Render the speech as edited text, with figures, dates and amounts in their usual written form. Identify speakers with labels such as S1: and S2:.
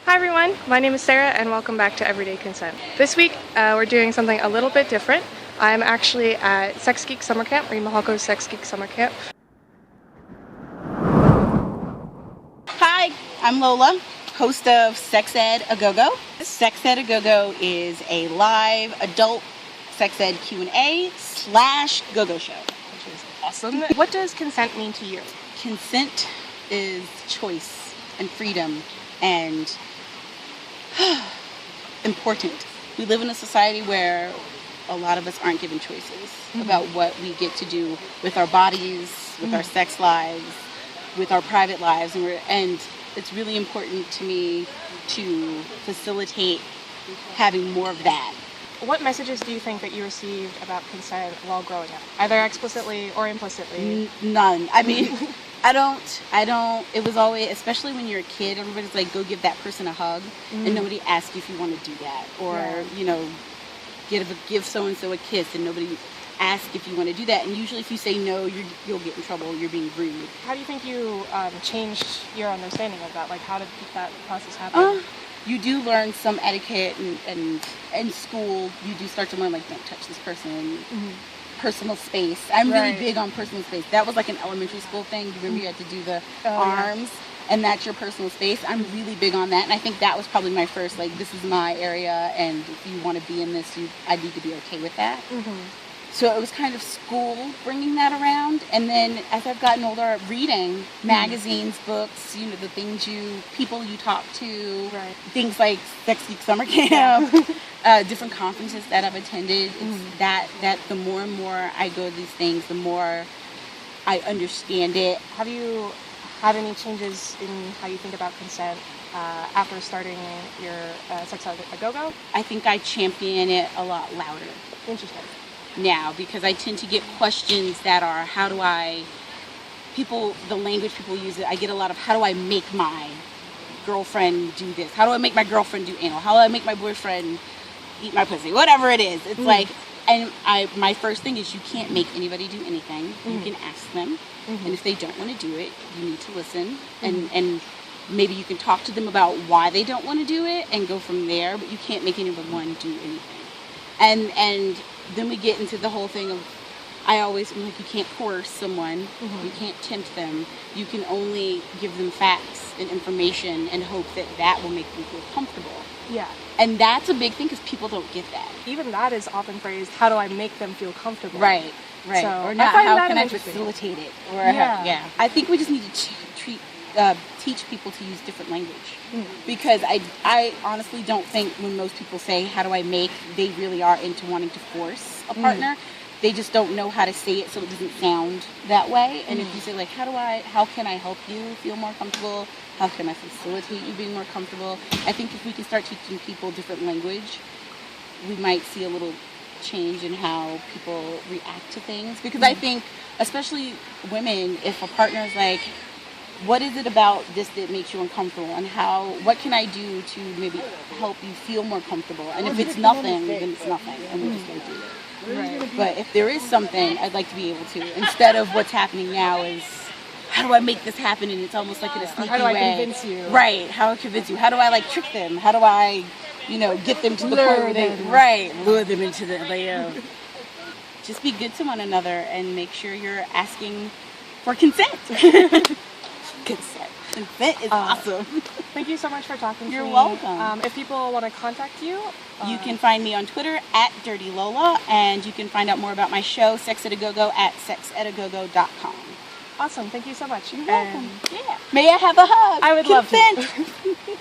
S1: Hi everyone, my name is Sarah and welcome back to Everyday Consent. This week we're doing something a little bit different. I'm actually at Sex Geek Summer Camp, Mahalco's Sex Geek Summer Camp.
S2: Hi, I'm Lola, host of Sex Ed A Go-Go. Sex Ed A Go-Go is a live adult sex ed Q&A / go-go show.
S1: Which is awesome. What does consent mean to you?
S2: Consent is choice and freedom and important. We live in a society where a lot of us aren't given choices about what we get to do with our bodies, with our sex lives, with our private lives, and it's really important to me to facilitate having more of that.
S1: What messages do you think that you received about consent while growing up, either explicitly or implicitly?
S2: None. I mean, I don't, it was always, especially when you're a kid, everybody's like, go give that person a hug, and nobody asks you if you want to do that, or, you know, give so-and-so a kiss, and nobody asks if you want to do that, and usually if you say no, you'll get in trouble, you're being rude.
S1: How do you think you changed your understanding of that? Like, how did that process happen?
S2: You do learn some etiquette, and in school, you do start to learn, like, don't touch this person, personal space. I'm really big on personal space. That was like an elementary school thing. You remember you had to do the arms, and that's your personal space. I'm really big on that, and I think that was probably my first, like, this is my area, and if you want to be in this, I need to be okay with that. So it was kind of school bringing that around, and then as I've gotten older, reading magazines, books, you know, the things people you talk to, things like Sex Geek Summer Camp, different conferences that I've attended. It's that the more and more I go to these things, the more I understand it.
S1: Have you had any changes in how you think about consent after starting your Sex Ed A Go-Go?
S2: I think I champion it a lot louder.
S1: Interesting.
S2: Now, because I tend to get questions that are, the language people use it, I get a lot of, how do I make my girlfriend do this? How do I make my girlfriend do anal? How do I make my boyfriend eat my pussy? Whatever it is. It's like, and my first thing is you can't make anybody do anything. You can ask them, and if they don't want to do it, you need to listen, and maybe you can talk to them about why they don't want to do it and go from there, but you can't make anyone do anything. And then we get into the whole thing of, I always am like, you can't coerce someone, you can't tempt them, you can only give them facts and information and hope that that will make them feel comfortable.
S1: Yeah.
S2: And that's a big thing because people don't get that.
S1: Even that is often phrased, how do I make them feel comfortable?
S2: Right.
S1: So,
S2: or not, how can I facilitate it? Or I think we just need to teach people to use different language. Because I honestly don't think when most people say, how do I make, they really are into wanting to force a partner. They just don't know how to say it so it doesn't sound that way. And if you say, like, how can I help you feel more comfortable? How can I facilitate you being more comfortable? I think if we can start teaching people different language, we might see a little change in how people react to things. Because I think, especially women, if a partner's like, what is it about this that makes you uncomfortable, and what can I do to maybe help you feel more comfortable? And if it's nothing, then it's nothing, and we're just going to do it. But if there is something, I'd like to be able to, instead of what's happening now is, how do I make this happen? And it's almost like in a sneaky way.
S1: How do I convince you?
S2: Right, how do I convince you? How do I, like, trick them? How do I, get them to the point where they, lure them into the, just be good to one another and make sure you're asking for consent. Consent is awesome.
S1: Thank you so much for talking to me.
S2: You're welcome.
S1: If people want to contact you,
S2: you can find me on Twitter at Dirty Lola, and you can find out more about my show, Sex Ed A Go-Go, at sexedagogo.com.
S1: Awesome. Thank you so much.
S2: You're welcome. Yeah. May I have a hug?
S1: I would love to.